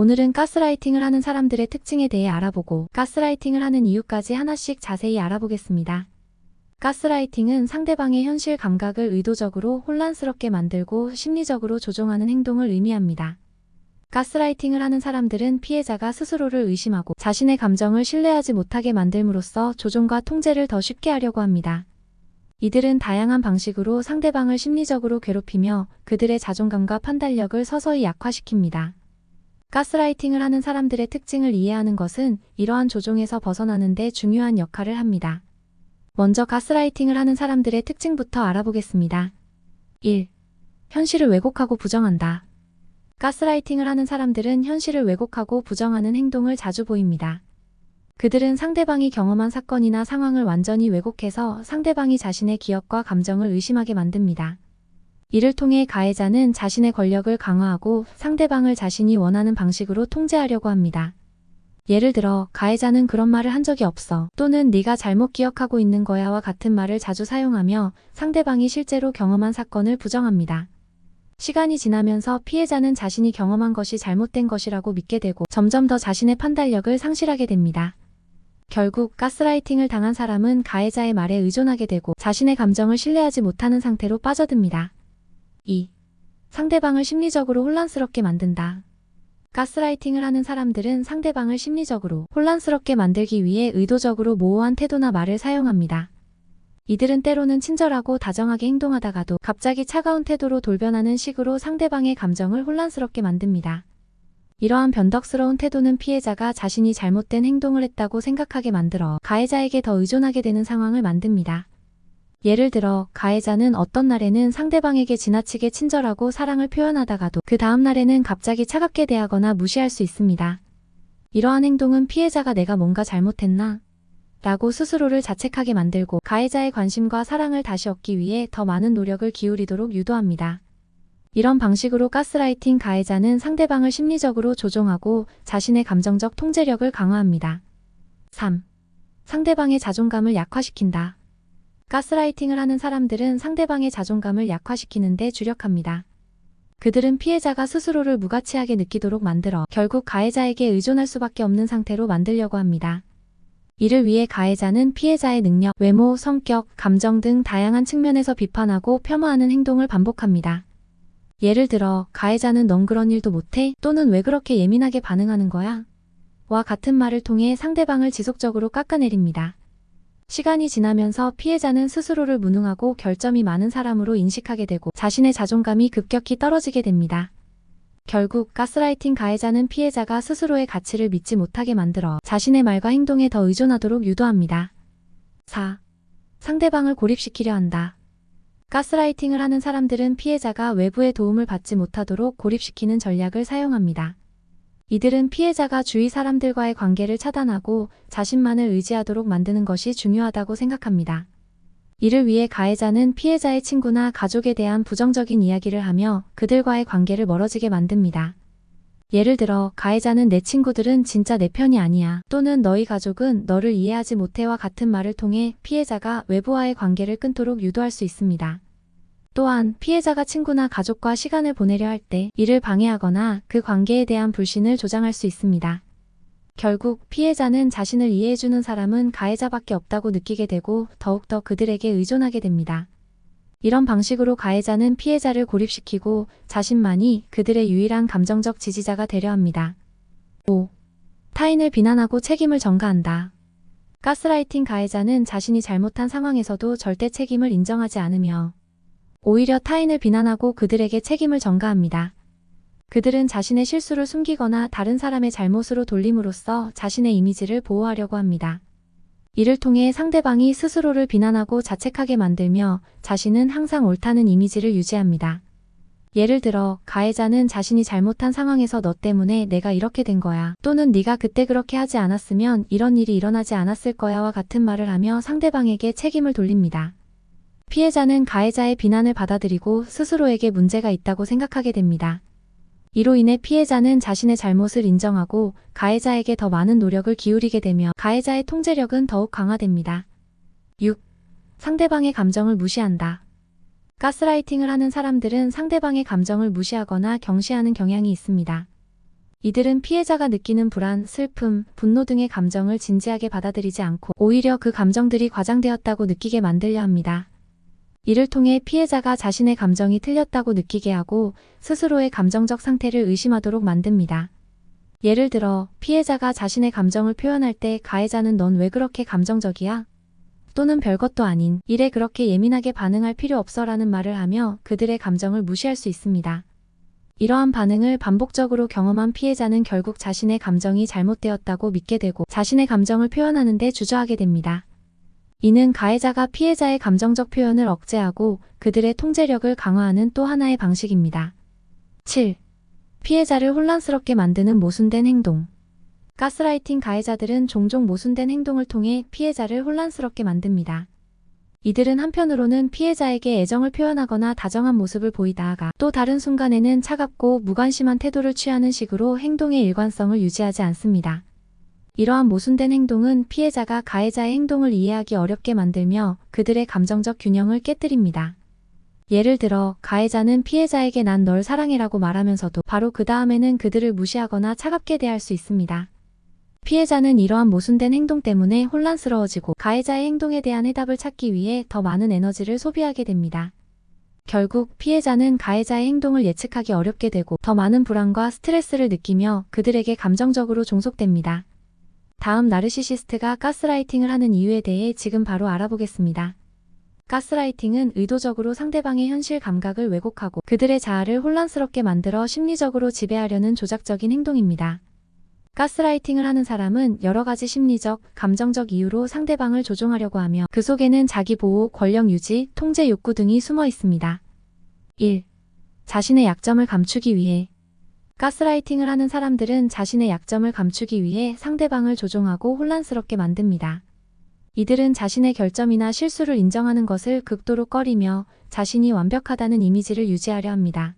오늘은 가스라이팅을 하는 사람들의 특징에 대해 알아보고 가스라이팅을 하는 이유까지 하나씩 자세히 알아보겠습니다. 가스라이팅은 상대방의 현실 감각을 의도적으로 혼란스럽게 만들고 심리적으로 조종하는 행동을 의미합니다. 가스라이팅을 하는 사람들은 피해자가 스스로를 의심하고 자신의 감정을 신뢰하지 못하게 만들므로써 조종과 통제를 더 쉽게 하려고 합니다. 이들은 다양한 방식으로 상대방을 심리적으로 괴롭히며 그들의 자존감과 판단력을 서서히 약화시킵니다. 가스라이팅을 하는 사람들의 특징을 이해하는 것은 이러한 조종에서 벗어나는 데 중요한 역할을 합니다. 먼저 가스라이팅을 하는 사람들의 특징부터 알아보겠습니다. 1. 현실을 왜곡하고 부정한다. 가스라이팅을 하는 사람들은 현실을 왜곡하고 부정하는 행동을 자주 보입니다. 그들은 상대방이 경험한 사건이나 상황을 완전히 왜곡해서 상대방이 자신의 기억과 감정을 의심하게 만듭니다. 이를 통해 가해자는 자신의 권력을 강화하고 상대방을 자신이 원하는 방식으로 통제하려고 합니다. 예를 들어 가해자는 그런 말을 한 적이 없어 또는 네가 잘못 기억하고 있는 거야와 같은 말을 자주 사용하며 상대방이 실제로 경험한 사건을 부정합니다. 시간이 지나면서 피해자는 자신이 경험한 것이 잘못된 것이라고 믿게 되고 점점 더 자신의 판단력을 상실하게 됩니다. 결국 가스라이팅을 당한 사람은 가해자의 말에 의존하게 되고 자신의 감정을 신뢰하지 못하는 상태로 빠져듭니다. 2. 상대방을 심리적으로 혼란스럽게 만든다. 가스라이팅을 하는 사람들은 상대방을 심리적으로 혼란스럽게 만들기 위해 의도적으로 모호한 태도나 말을 사용합니다. 이들은 때로는 친절하고 다정하게 행동하다가도 갑자기 차가운 태도로 돌변하는 식으로 상대방의 감정을 혼란스럽게 만듭니다. 이러한 변덕스러운 태도는 피해자가 자신이 잘못된 행동을 했다고 생각하게 만들어 가해자에게 더 의존하게 되는 상황을 만듭니다. 예를 들어 가해자는 어떤 날에는 상대방에게 지나치게 친절하고 사랑을 표현하다가도 그 다음 날에는 갑자기 차갑게 대하거나 무시할 수 있습니다. 이러한 행동은 피해자가 내가 뭔가 잘못했나? 라고 스스로를 자책하게 만들고 가해자의 관심과 사랑을 다시 얻기 위해 더 많은 노력을 기울이도록 유도합니다. 이런 방식으로 가스라이팅 가해자는 상대방을 심리적으로 조종하고 자신의 감정적 통제력을 강화합니다. 3. 상대방의 자존감을 약화시킨다. 가스라이팅을 하는 사람들은 상대방의 자존감을 약화시키는 데 주력합니다. 그들은 피해자가 스스로를 무가치하게 느끼도록 만들어 결국 가해자에게 의존할 수밖에 없는 상태로 만들려고 합니다. 이를 위해 가해자는 피해자의 능력, 외모, 성격, 감정 등 다양한 측면에서 비판하고 폄하하는 행동을 반복합니다. 예를 들어 가해자는 넌 그런 일도 못해? 또는 왜 그렇게 예민하게 반응하는 거야? 와 같은 말을 통해 상대방을 지속적으로 깎아내립니다. 시간이 지나면서 피해자는 스스로를 무능하고 결점이 많은 사람으로 인식하게 되고 자신의 자존감이 급격히 떨어지게 됩니다. 결국 가스라이팅 가해자는 피해자가 스스로의 가치를 믿지 못하게 만들어 자신의 말과 행동에 더 의존하도록 유도합니다. 4. 상대방을 고립시키려 한다. 가스라이팅을 하는 사람들은 피해자가 외부의 도움을 받지 못하도록 고립시키는 전략을 사용합니다. 이들은 피해자가 주위 사람들과의 관계를 차단하고 자신만을 의지하도록 만드는 것이 중요하다고 생각합니다. 이를 위해 가해자는 피해자의 친구나 가족에 대한 부정적인 이야기를 하며 그들과의 관계를 멀어지게 만듭니다. 예를 들어 가해자는 내 친구들은 진짜 내 편이 아니야 또는 너희 가족은 너를 이해하지 못해와 같은 말을 통해 피해자가 외부와의 관계를 끊도록 유도할 수 있습니다. 또한 피해자가 친구나 가족과 시간을 보내려 할 때 이를 방해하거나 그 관계에 대한 불신을 조장할 수 있습니다. 결국 피해자는 자신을 이해해주는 사람은 가해자밖에 없다고 느끼게 되고 더욱더 그들에게 의존하게 됩니다. 이런 방식으로 가해자는 피해자를 고립시키고 자신만이 그들의 유일한 감정적 지지자가 되려 합니다. 5. 타인을 비난하고 책임을 전가한다. 가스라이팅 가해자는 자신이 잘못한 상황에서도 절대 책임을 인정하지 않으며 오히려 타인을 비난하고 그들에게 책임을 전가합니다. 그들은 자신의 실수를 숨기거나 다른 사람의 잘못으로 돌림으로써 자신의 이미지를 보호하려고 합니다. 이를 통해 상대방이 스스로를 비난하고 자책하게 만들며 자신은 항상 옳다는 이미지를 유지합니다. 예를 들어 가해자는 자신이 잘못한 상황에서 너 때문에 내가 이렇게 된 거야 또는 네가 그때 그렇게 하지 않았으면 이런 일이 일어나지 않았을 거야와 같은 말을 하며 상대방에게 책임을 돌립니다. 피해자는 가해자의 비난을 받아들이고 스스로에게 문제가 있다고 생각하게 됩니다. 이로 인해 피해자는 자신의 잘못을 인정하고 가해자에게 더 많은 노력을 기울이게 되며 가해자의 통제력은 더욱 강화됩니다. 6. 상대방의 감정을 무시한다. 가스라이팅을 하는 사람들은 상대방의 감정을 무시하거나 경시하는 경향이 있습니다. 이들은 피해자가 느끼는 불안, 슬픔, 분노 등의 감정을 진지하게 받아들이지 않고 오히려 그 감정들이 과장되었다고 느끼게 만들려 합니다. 이를 통해 피해자가 자신의 감정이 틀렸다고 느끼게 하고 스스로의 감정적 상태를 의심하도록 만듭니다. 예를 들어 피해자가 자신의 감정을 표현할 때 가해자는 넌 왜 그렇게 감정적이야? 또는 별것도 아닌 일에 그렇게 예민하게 반응할 필요 없어 라는 말을 하며 그들의 감정을 무시할 수 있습니다. 이러한 반응을 반복적으로 경험한 피해자는 결국 자신의 감정이 잘못되었다고 믿게 되고 자신의 감정을 표현하는 데 주저하게 됩니다. 이는 가해자가 피해자의 감정적 표현을 억제하고 그들의 통제력을 강화하는 또 하나의 방식입니다. 7. 피해자를 혼란스럽게 만드는 모순된 행동. 가스라이팅 가해자들은 종종 모순된 행동을 통해 피해자를 혼란스럽게 만듭니다. 이들은 한편으로는 피해자에게 애정을 표현하거나 다정한 모습을 보이다가 또 다른 순간에는 차갑고 무관심한 태도를 취하는 식으로 행동의 일관성을 유지하지 않습니다. 이러한 모순된 행동은 피해자가 가해자의 행동을 이해하기 어렵게 만들며 그들의 감정적 균형을 깨뜨립니다. 예를 들어 가해자는 피해자에게 난 널 사랑해라고 말하면서도 바로 그 다음에는 그들을 무시하거나 차갑게 대할 수 있습니다. 피해자는 이러한 모순된 행동 때문에 혼란스러워지고 가해자의 행동에 대한 해답을 찾기 위해 더 많은 에너지를 소비하게 됩니다. 결국 피해자는 가해자의 행동을 예측하기 어렵게 되고 더 많은 불안과 스트레스를 느끼며 그들에게 감정적으로 종속됩니다. 다음 나르시시스트가 가스라이팅을 하는 이유에 대해 지금 바로 알아보겠습니다. 가스라이팅은 의도적으로 상대방의 현실 감각을 왜곡하고 그들의 자아를 혼란스럽게 만들어 심리적으로 지배하려는 조작적인 행동입니다. 가스라이팅을 하는 사람은 여러 가지 심리적, 감정적 이유로 상대방을 조종하려고 하며 그 속에는 자기 보호, 권력 유지, 통제 욕구 등이 숨어 있습니다. 1. 자신의 약점을 감추기 위해. 가스라이팅을 하는 사람들은 자신의 약점을 감추기 위해 상대방을 조종하고 혼란스럽게 만듭니다. 이들은 자신의 결점이나 실수를 인정하는 것을 극도로 꺼리며 자신이 완벽하다는 이미지를 유지하려 합니다.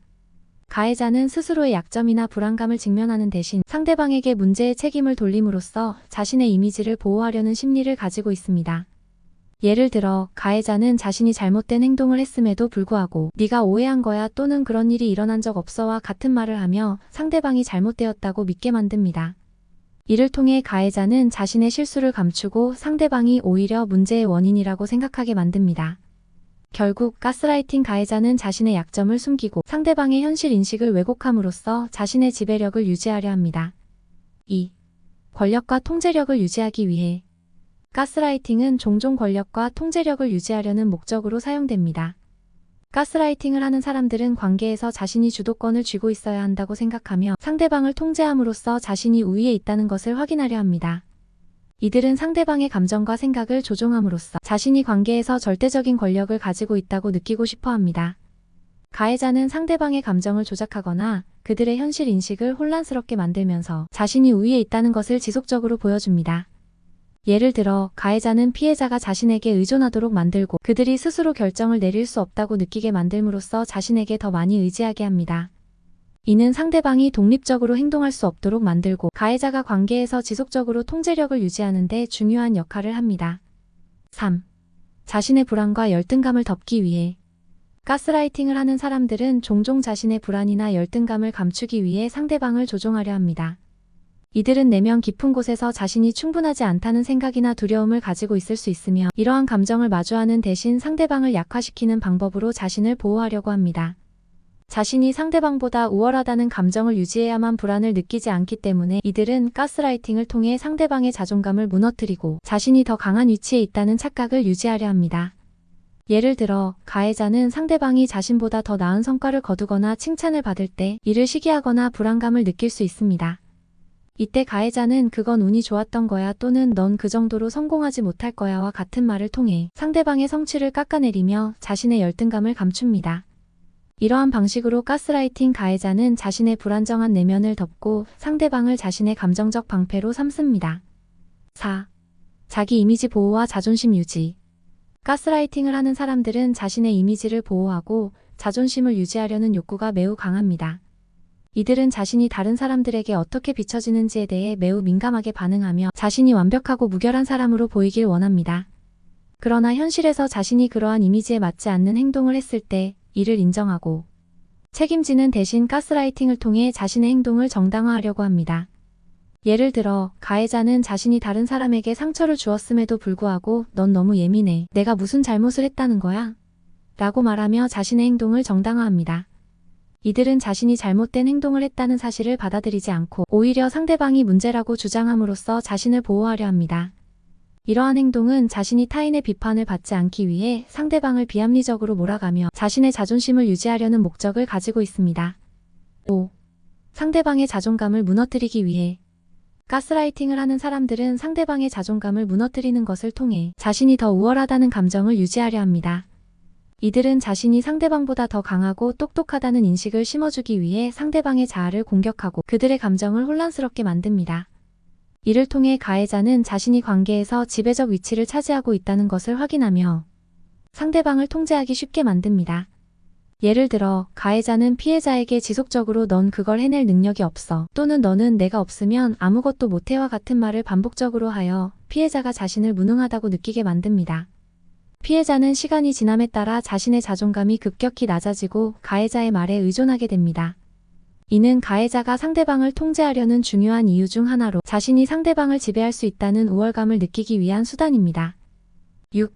가해자는 스스로의 약점이나 불안감을 직면하는 대신 상대방에게 문제의 책임을 돌림으로써 자신의 이미지를 보호하려는 심리를 가지고 있습니다. 예를 들어 가해자는 자신이 잘못된 행동을 했음에도 불구하고 네가 오해한 거야 또는 그런 일이 일어난 적 없어와 같은 말을 하며 상대방이 잘못되었다고 믿게 만듭니다. 이를 통해 가해자는 자신의 실수를 감추고 상대방이 오히려 문제의 원인이라고 생각하게 만듭니다. 결국 가스라이팅 가해자는 자신의 약점을 숨기고 상대방의 현실 인식을 왜곡함으로써 자신의 지배력을 유지하려 합니다. 2. 권력과 통제력을 유지하기 위해. 가스라이팅은 종종 권력과 통제력을 유지하려는 목적으로 사용됩니다. 가스라이팅을 하는 사람들은 관계에서 자신이 주도권을 쥐고 있어야 한다고 생각하며 상대방을 통제함으로써 자신이 우위에 있다는 것을 확인하려 합니다. 이들은 상대방의 감정과 생각을 조종함으로써 자신이 관계에서 절대적인 권력을 가지고 있다고 느끼고 싶어 합니다. 가해자는 상대방의 감정을 조작하거나 그들의 현실 인식을 혼란스럽게 만들면서 자신이 우위에 있다는 것을 지속적으로 보여줍니다. 예를 들어 가해자는 피해자가 자신에게 의존하도록 만들고 그들이 스스로 결정을 내릴 수 없다고 느끼게 만들므로써 자신에게 더 많이 의지하게 합니다. 이는 상대방이 독립적으로 행동할 수 없도록 만들고 가해자가 관계에서 지속적으로 통제력을 유지하는 데 중요한 역할을 합니다. 3. 자신의 불안과 열등감을 덮기 위해. 가스라이팅을 하는 사람들은 종종 자신의 불안이나 열등감을 감추기 위해 상대방을 조종하려 합니다. 이들은 내면 깊은 곳에서 자신이 충분하지 않다는 생각이나 두려움을 가지고 있을 수 있으며 이러한 감정을 마주하는 대신 상대방을 약화시키는 방법으로 자신을 보호하려고 합니다. 자신이 상대방보다 우월하다는 감정을 유지해야만 불안을 느끼지 않기 때문에 이들은 가스라이팅을 통해 상대방의 자존감을 무너뜨리고 자신이 더 강한 위치에 있다는 착각을 유지하려 합니다. 예를 들어 가해자는 상대방이 자신보다 더 나은 성과를 거두거나 칭찬을 받을 때 이를 시기하거나 불안감을 느낄 수 있습니다. 이때 가해자는 그건 운이 좋았던 거야 또는 넌 그 정도로 성공하지 못할 거야와 같은 말을 통해 상대방의 성취를 깎아내리며 자신의 열등감을 감춥니다. 이러한 방식으로 가스라이팅 가해자는 자신의 불안정한 내면을 덮고 상대방을 자신의 감정적 방패로 삼습니다. 4. 자기 이미지 보호와 자존심 유지. 가스라이팅을 하는 사람들은 자신의 이미지를 보호하고 자존심을 유지하려는 욕구가 매우 강합니다. 이들은 자신이 다른 사람들에게 어떻게 비춰지는지에 대해 매우 민감하게 반응하며 자신이 완벽하고 무결한 사람으로 보이길 원합니다. 그러나 현실에서 자신이 그러한 이미지에 맞지 않는 행동을 했을 때 이를 인정하고 책임지는 대신 가스라이팅을 통해 자신의 행동을 정당화하려고 합니다. 예를 들어, 가해자는 자신이 다른 사람에게 상처를 주었음에도 불구하고 넌 너무 예민해. 내가 무슨 잘못을 했다는 거야? 라고 말하며 자신의 행동을 정당화합니다. 이들은 자신이 잘못된 행동을 했다는 사실을 받아들이지 않고 오히려 상대방이 문제라고 주장함으로써 자신을 보호하려 합니다. 이러한 행동은 자신이 타인의 비판을 받지 않기 위해 상대방을 비합리적으로 몰아가며 자신의 자존심을 유지하려는 목적을 가지고 있습니다. 5. 상대방의 자존감을 무너뜨리기 위해 가스라이팅을 하는 사람들은 상대방의 자존감을 무너뜨리는 것을 통해 자신이 더 우월하다는 감정을 유지하려 합니다. 이들은 자신이 상대방보다 더 강하고 똑똑하다는 인식을 심어주기 위해 상대방의 자아를 공격하고 그들의 감정을 혼란스럽게 만듭니다. 이를 통해 가해자는 자신이 관계에서 지배적 위치를 차지하고 있다는 것을 확인하며 상대방을 통제하기 쉽게 만듭니다. 예를 들어, 가해자는 피해자에게 지속적으로 넌 그걸 해낼 능력이 없어 또는 너는 내가 없으면 아무것도 못해와 같은 말을 반복적으로 하여 피해자가 자신을 무능하다고 느끼게 만듭니다. 피해자는 시간이 지남에 따라 자신의 자존감이 급격히 낮아지고 가해자의 말에 의존하게 됩니다. 이는 가해자가 상대방을 통제하려는 중요한 이유 중 하나로 자신이 상대방을 지배할 수 있다는 우월감을 느끼기 위한 수단입니다. 6.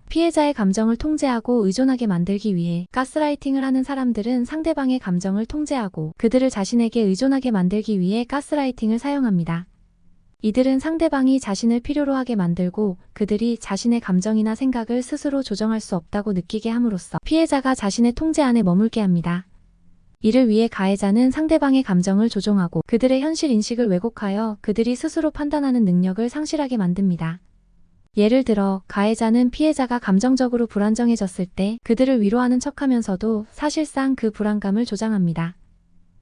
피해자의 감정을 통제하고 의존하게 만들기 위해 가스라이팅을 하는 사람들은 상대방의 감정을 통제하고 그들을 자신에게 의존하게 만들기 위해 가스라이팅을 사용합니다. 이들은 상대방이 자신을 필요로 하게 만들고 그들이 자신의 감정이나 생각을 스스로 조정할 수 없다고 느끼게 함으로써 피해자가 자신의 통제 안에 머물게 합니다. 이를 위해 가해자는 상대방의 감정을 조종하고 그들의 현실 인식을 왜곡하여 그들이 스스로 판단하는 능력을 상실하게 만듭니다. 예를 들어, 가해자는 피해자가 감정적으로 불안정해졌을 때 그들을 위로하는 척하면서도 사실상 그 불안감을 조장합니다.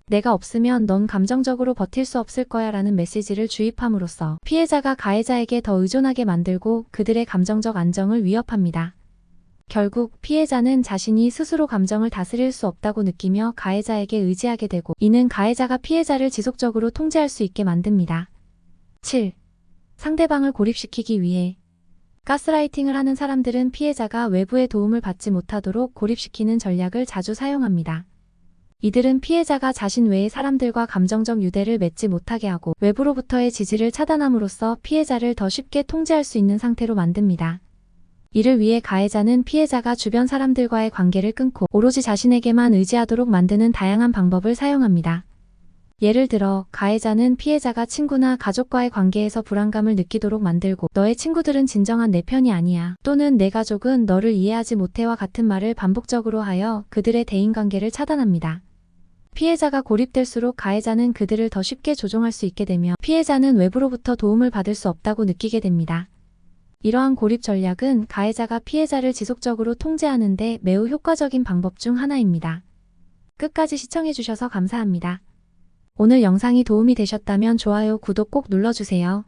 내가 없으면 넌 감정적으로 버틸 수 없을 거야 라는 메시지를 주입함으로써 피해자가 가해자에게 더 의존하게 만들고 그들의 감정적 안정을 위협합니다. 결국 피해자는 자신이 스스로 감정을 다스릴 수 없다고 느끼며 가해자에게 의지하게 되고 이는 가해자가 피해자를 지속적으로 통제할 수 있게 만듭니다. 7. 상대방을 고립시키기 위해 가스라이팅을 하는 사람들은 피해자가 외부의 도움을 받지 못하도록 고립시키는 전략을 자주 사용합니다. 이들은 피해자가 자신 외의 사람들과 감정적 유대를 맺지 못하게 하고 외부로부터의 지지를 차단함으로써 피해자를 더 쉽게 통제할 수 있는 상태로 만듭니다. 이를 위해 가해자는 피해자가 주변 사람들과의 관계를 끊고 오로지 자신에게만 의지하도록 만드는 다양한 방법을 사용합니다. 예를 들어, 가해자는 피해자가 친구나 가족과의 관계에서 불안감을 느끼도록 만들고 너의 친구들은 진정한 내 편이 아니야 또는 내 가족은 너를 이해하지 못해와 같은 말을 반복적으로 하여 그들의 대인관계를 차단합니다. 피해자가 고립될수록 가해자는 그들을 더 쉽게 조종할 수 있게 되며 피해자는 외부로부터 도움을 받을 수 없다고 느끼게 됩니다. 이러한 고립 전략은 가해자가 피해자를 지속적으로 통제하는 데 매우 효과적인 방법 중 하나입니다. 끝까지 시청해주셔서 감사합니다. 오늘 영상이 도움이 되셨다면 좋아요, 구독 꼭 눌러주세요.